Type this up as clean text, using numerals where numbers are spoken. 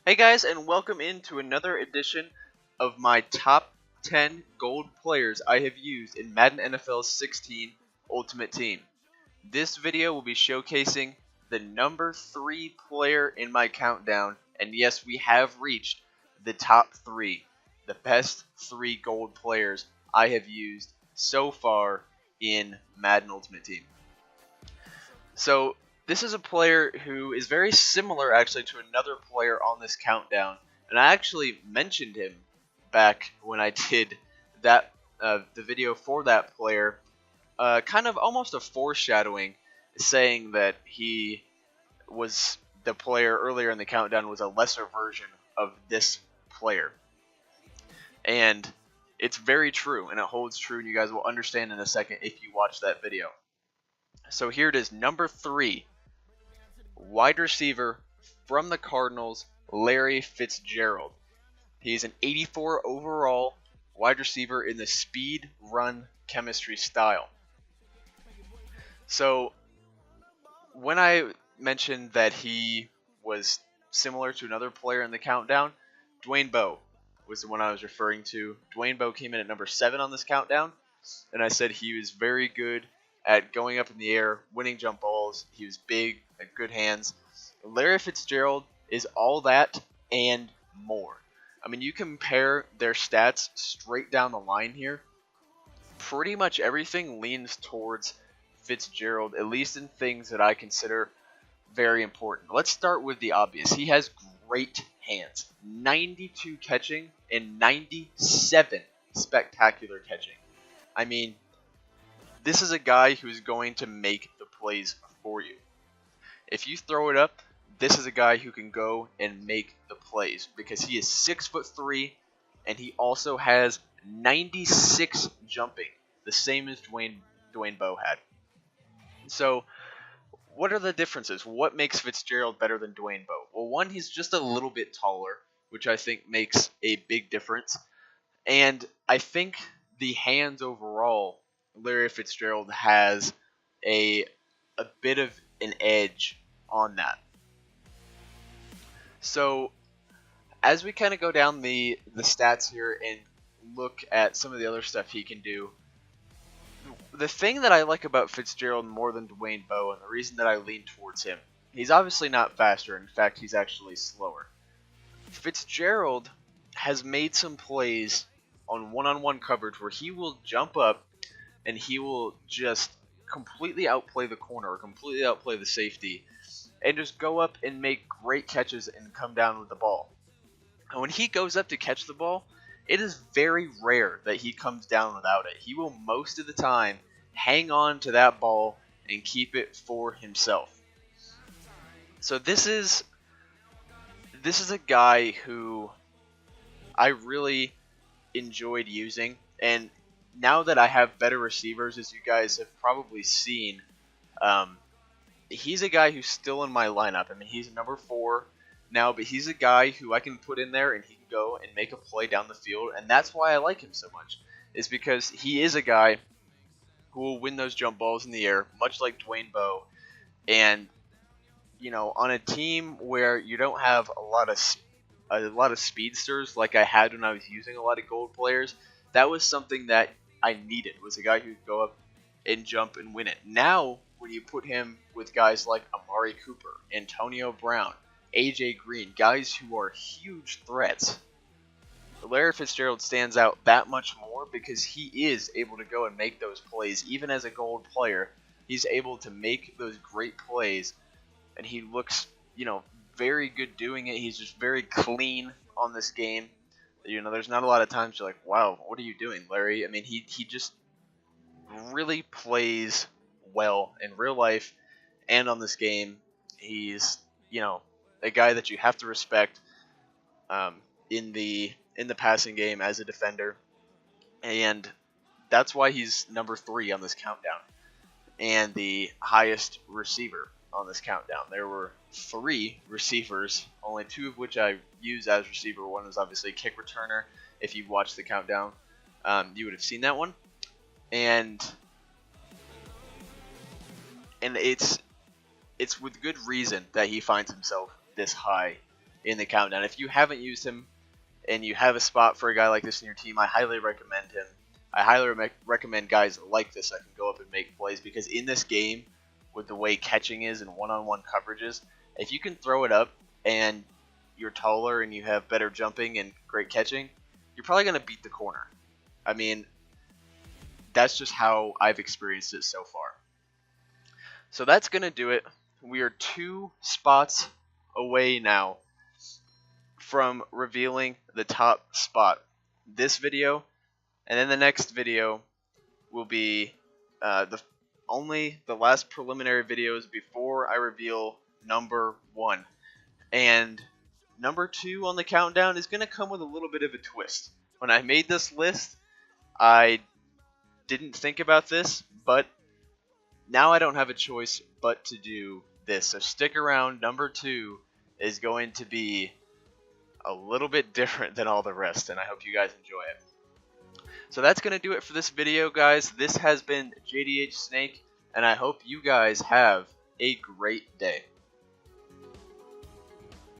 Hey guys, and welcome into another edition of my top 10 gold players I have used in Madden NFL 16 Ultimate Team. This video will be showcasing the number 3 player in my countdown, and yes, we have reached the top 3, the best 3 gold players I have used so far in Madden Ultimate Team. So this is a player who is very similar actually to another player on this countdown, and I actually mentioned him back when I did that the video for that player, kind of almost a foreshadowing, saying that he was the player earlier in the countdown was a lesser version of this player, and it's very true, and it holds true, and you guys will understand in a second if you watch that video. So here it is, number 3. Wide receiver from the Cardinals, Larry Fitzgerald. He's an 84 overall wide receiver in the speed run chemistry style. So when I mentioned that he was similar to another player in the countdown, Dwayne Bowe was the one I was referring to. Dwayne Bowe came in at number 7 on this countdown, and I said he was very good at going up in the air, winning jump balls. He was big, had good hands. Larry Fitzgerald is all that and more. I mean, you compare their stats straight down the line here, pretty much everything leans towards Fitzgerald, at least in things that I consider very important. Let's start with the obvious. He has great hands. 92 catching and 97 spectacular catching. I mean, this is a guy who's going to make the plays for you. If you throw it up, this is a guy who can go and make the plays because he is 6'3", and he also has 96 jumping, the same as Dwayne Bowe had. So, what are the differences? What makes Fitzgerald better than Dwayne Bowe? Well, one, he's just a little bit taller, which I think makes a big difference. And I think the hands overall, Larry Fitzgerald has a bit of an edge on that. So as we kind of go down the stats here and look at some of the other stuff he can do, the thing that I like about Fitzgerald more than Dwayne Bowe, and the reason that I lean towards him, he's obviously not faster. In fact, he's actually slower. Fitzgerald has made some plays on one-on-one coverage where he will jump up and he will just completely outplay the corner or completely outplay the safety and just go up and make great catches and come down with the ball. And when he goes up to catch the ball, it is very rare that he comes down without it. He will most of the time hang on to that ball and keep it for himself. So this is a guy who I really enjoyed using, and now that I have better receivers, as you guys have probably seen, he's a guy who's still in my lineup. I mean, he's number 4 now, but he's a guy who I can put in there and he can go and make a play down the field, and that's why I like him so much, is because he is a guy who will win those jump balls in the air, much like Dwayne Bowe. And, you know, on a team where you don't have a lot of speedsters like I had when I was using a lot of gold players, that was something that I needed, was a guy who could go up and jump and win it. Now, when you put him with guys like Amari Cooper, Antonio Brown, AJ Green, guys who are huge threats, Larry Fitzgerald stands out that much more because he is able to go and make those plays. Even as a gold player, he's able to make those great plays, and he looks, you know, very good doing it. He's just very clean on this game. You know, there's not a lot of times you're like, wow, what are you doing, Larry? I mean, he just really plays well in real life and on this game. He's, you know, a guy that you have to respect in the passing game as a defender, and that's why he's number 3 on this countdown and the highest receiver on this countdown. There were 3 receivers, only 2 of which I use as receiver. One was obviously kick returner. If you watched the countdown, you would have seen that one, and it's with good reason that he finds himself this high in the countdown. If you haven't used him and you have a spot for a guy like this in your team, I highly recommend him. I highly recommend guys like this that can go up and make plays, because in this game, with the way catching is and one-on-one coverages, if you can throw it up and you're taller and you have better jumping and great catching, you're probably going to beat the corner. I mean, that's just how I've experienced it so far. So that's going to do it. We are 2 spots away now from revealing the top spot. This video, and then the next video will be the last preliminary videos before I reveal number 1. And number 2 on the countdown is going to come with a little bit of a twist. When I made this list, I didn't think about this, but now I don't have a choice but to do this. So stick around. Number 2 is going to be a little bit different than all the rest, and I hope you guys enjoy it. So that's going to do it for this video, guys. This has been Jdhsnake, and I hope you guys have a great day.